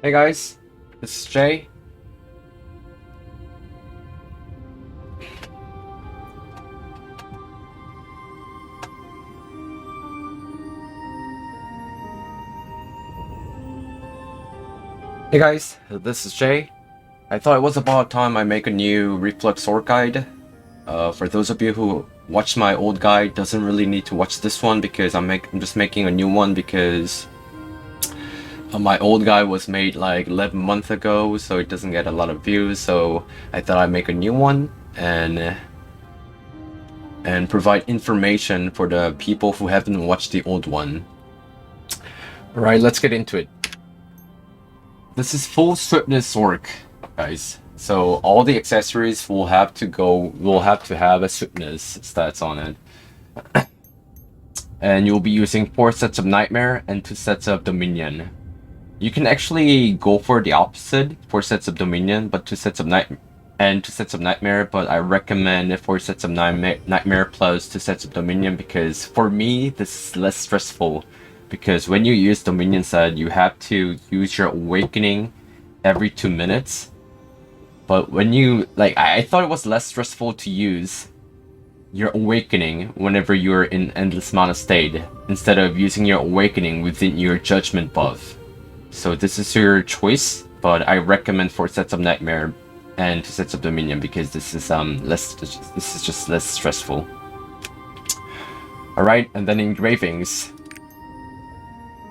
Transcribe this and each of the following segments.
Hey guys, this is Jay. Hey guys, this is Jay. I thought it was about time I make a new Reflux Sword guide. For those of you who watched my old guide, doesn't really need to watch this one because I'm just making a new one because my old guide was made like 11 months ago, so it doesn't get a lot of views. So I thought I'd make a new one and provide information for the people who haven't watched the old one. Alright, let's get into it. This is full Swiftness Orc, guys. So all the accessories will have to have a Swiftness stats on it. And you'll be using 4 sets of Nightmare and 2 sets of Dominion. You can actually go for the opposite, 4 sets of Dominion, but 2 sets of Nightmare, but I recommend 4 sets of Nightmare plus 2 sets of Dominion because for me, this is less stressful. Because when you use Dominion set, you have to use your Awakening every 2 minutes. But when you, I thought it was less stressful to use your Awakening whenever you're in Endless Mana state, instead of using your Awakening within your Judgment buff. So this is your choice, but I recommend 4 sets of Nightmare and 2 sets of Dominion because this is just less stressful. Alright, and then engravings.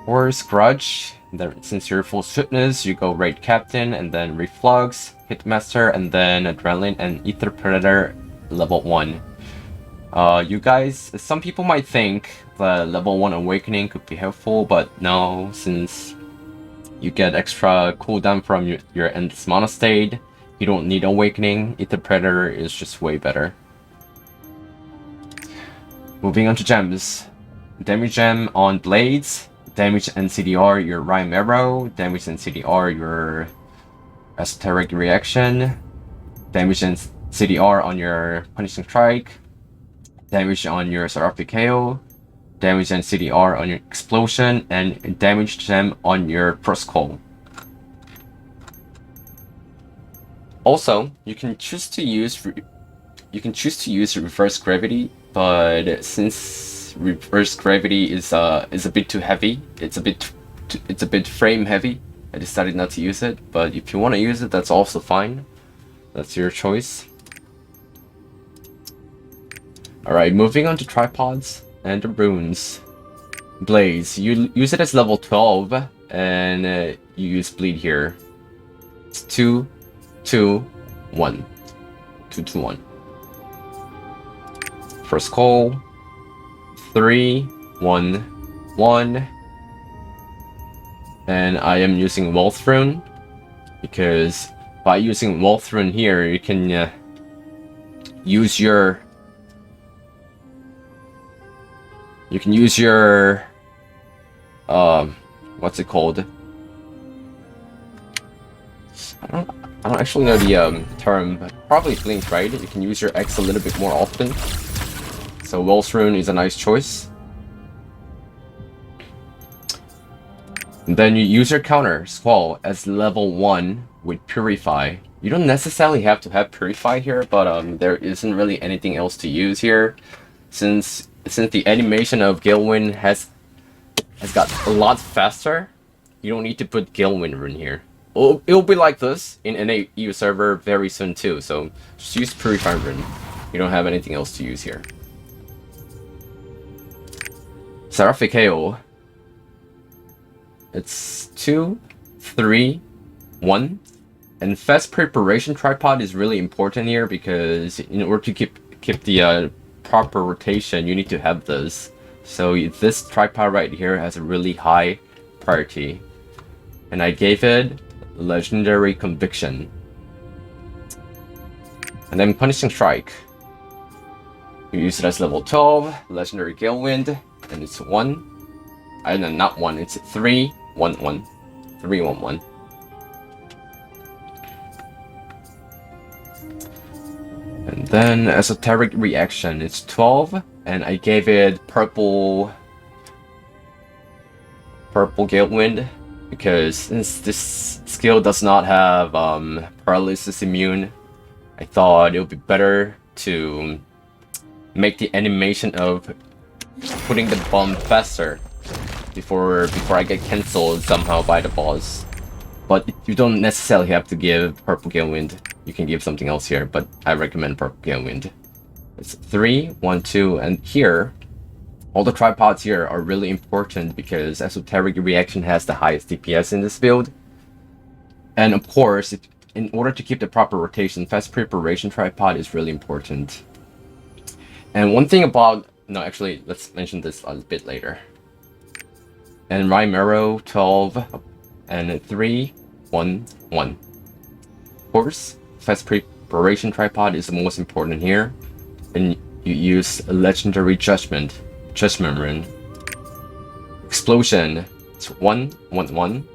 Horse, Grudge, then since you're full Swiftness, you go Raid Captain, and then Reflux, Hitmaster, and then Adrenaline and Ether Predator level 1. You guys, some people might think the level 1 Awakening could be helpful, but no, since you get extra cooldown from your Endless Mana state, you don't need Awakening. Ether Predator is just way better. Moving on to gems. Damage gem on Blades. Damage and CDR, your Rhyme Arrow. Damage and CDR, your Esoteric Reaction. Damage and CDR on your Punishing Strike. Damage on your Seraphic KO. Damage and CDR on your Explosion. And damage gem on your First Call. Also, you can choose to use Reverse Gravity, but since Reverse Gravity is a bit too heavy. It's a bit frame heavy. I decided not to use it, but if you want to use it, that's also fine. That's your choice. Alright, moving on to tripods and the runes. Blaze, you use it as level 12, and you use bleed here. It's 2, 2, 1. 2, 2, 1. First call. 3, 1, 1, and I am using Wealth Rune because by using Wealth Rune here, you can use your what's it called? I don't actually know the term, but probably Blink, right? You can use your X a little bit more often. So Wealth Rune is a nice choice. And then you use your counter, Squall, as level 1 with Purify. You don't necessarily have to have Purify here, but there isn't really anything else to use here. Since the animation of Galewind has got a lot faster, you don't need to put Galewind Rune here. It'll be like this in an EU server very soon too, so just use Purify Rune. You don't have anything else to use here. Seraphic KO. It's 2, 3, 1. And fast preparation tripod is really important here because in order to keep the proper rotation, you need to have this. So this tripod right here has a really high priority. And I gave it Legendary Conviction. And then Punishing Strike. You use it as level 12, Legendary Galewind. And it's 1. No, not 1. It's 3, 1, 1. 3, 1, 1. And then Esoteric Reaction. It's 12, and I gave it purple Galewind because since this skill does not have paralysis immune, I thought it would be better to make the animation of putting the bomb faster before I get cancelled somehow by the boss. But you don't necessarily have to give Purple Gale Wind. You can give something else here, but I recommend Purple Gale Wind. It's 3, 1, 2, and here, all the tripods here are really important because Esoteric Reaction has the highest DPS in this build. And of course, in order to keep the proper rotation, Fast Preparation Tripod is really important. And one thing about... No, actually, let's mention this a bit later. And Rhyme Arrow, 12, and 3, 1, 1. Of course, Fast Preparation Tripod is the most important here. And you use a Legendary Judgment Rune. Explosion, it's 1, 1, 1.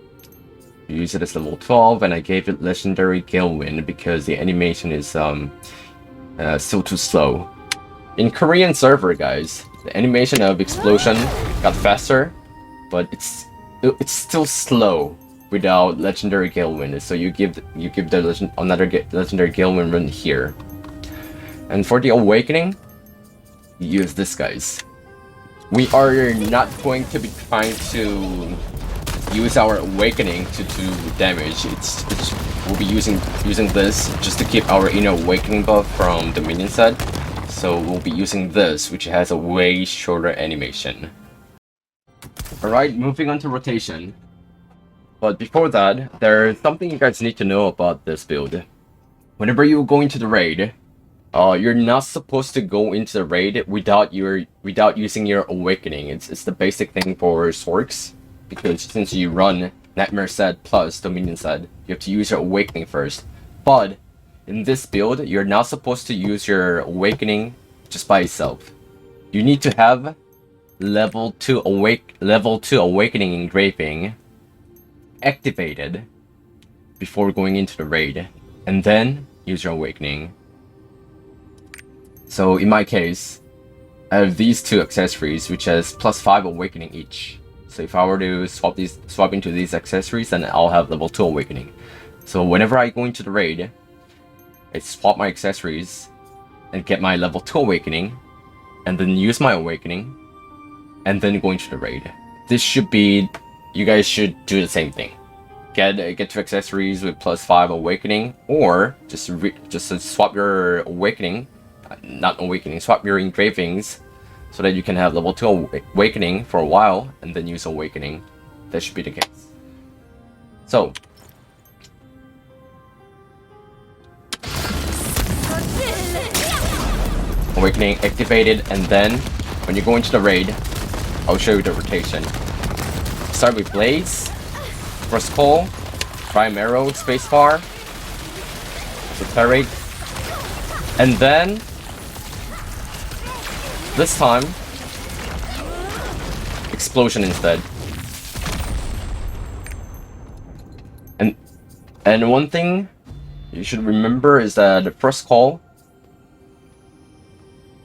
You use it as level 12, and I gave it Legendary Gale Wind because the animation is still too slow. In Korean server, guys, the animation of explosion got faster, but it's still slow without Legendary Gale Wind. So you give the another Legendary Gale Wind run here. And for the Awakening, you use this, guys. We are not going to be trying to use our Awakening to do damage. We'll be using this just to keep our inner Awakening buff from the minion set. So we'll be using this, which has a way shorter animation. Alright, moving on to rotation. But before that, there's something you guys need to know about this build. Whenever you go into the raid, you're not supposed to go into the raid without using your Awakening. It's the basic thing for Sorks, because since you run Nightmare set plus Dominion set, you have to use your Awakening first. But in this build, you're not supposed to use your Awakening just by itself. You need to have level 2 Awakening Engraving activated before going into the raid, and then use your Awakening. So in my case, I have these two accessories, which has +5 Awakening each. So if I were to swap into these accessories, then I'll have level 2 Awakening. So whenever I go into the raid, I swap my accessories and get my level 2 Awakening, and then use my Awakening, and then go into the raid. This should be... You guys should do the same thing. Get 2 accessories with +5 Awakening, or just swap your Awakening, swap your engravings, so that you can have level 2 Awakening for a while, and then use Awakening. That should be the case. So, Awakening activated, and then when you go into the raid, I'll show you the rotation. Start with Blaze, First Call, Prime Arrow, Spacebar, Esoteric, and then this time Explosion instead. And one thing you should remember is that the First Call,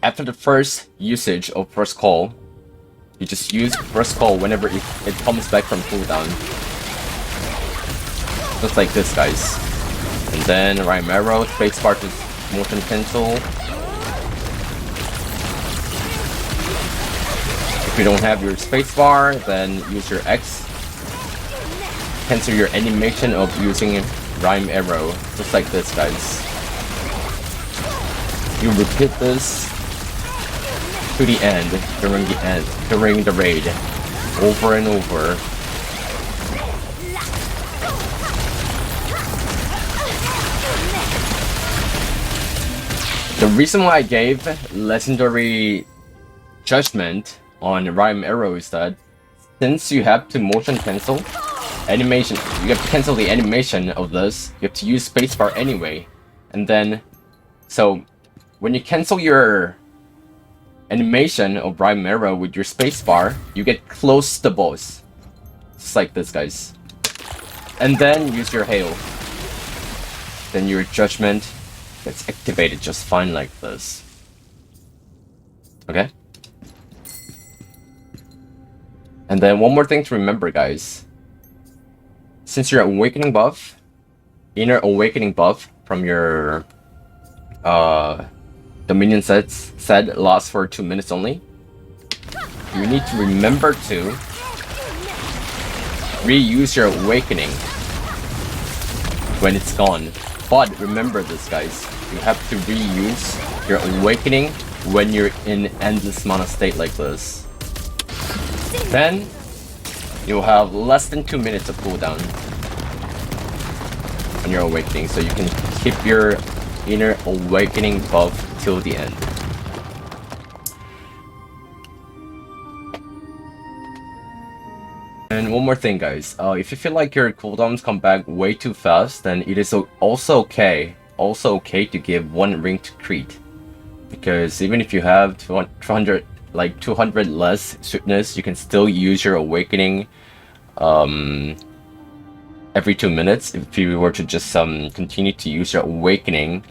after the first usage of First Call, you just use First Call whenever it comes back from cooldown. Just like this, guys. And then Rhyme Arrow, Spacebar to motion cancel. If you don't have your Spacebar, then use your X. Cancel your animation of using Rhyme Arrow. Just like this, guys. You repeat this to the end, during the raid, over and over. The reason why I gave Legendary Judgment on Rhyme Arrow is that since you have to motion cancel animation, you have to cancel the animation of this, you have to use spacebar anyway. And then, so when you cancel your animation of Rhyme Arrow with your spacebar, you get close to the boss. Just like this, guys. And then use your hail. Then your judgment gets activated just fine like this. Okay? And then one more thing to remember, guys. since your awakening buff, inner awakening buff from your the minion said lasts for 2 minutes only, you need to remember to reuse your awakening when it's gone. But remember this, guys, you have to reuse your awakening when you're in endless mana state like this. Then you'll have less than 2 minutes of cooldown on your awakening, so you can keep your inner awakening buff till the end. And one more thing, guys, if you feel like your cooldowns come back way too fast, then it is also okay to give 1 ring to Crete, because even if you have 200 less swiftness, you can still use your awakening every 2 minutes. If you were to just continue to use your awakening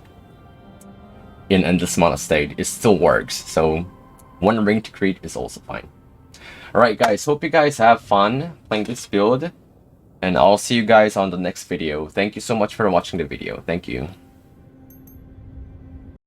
in endless mana state, it still works. So 1 ring to Crete is also fine. Alright guys, hope you guys have fun playing this build, and I'll see you guys on the next video. Thank you so much for watching the video. Thank you.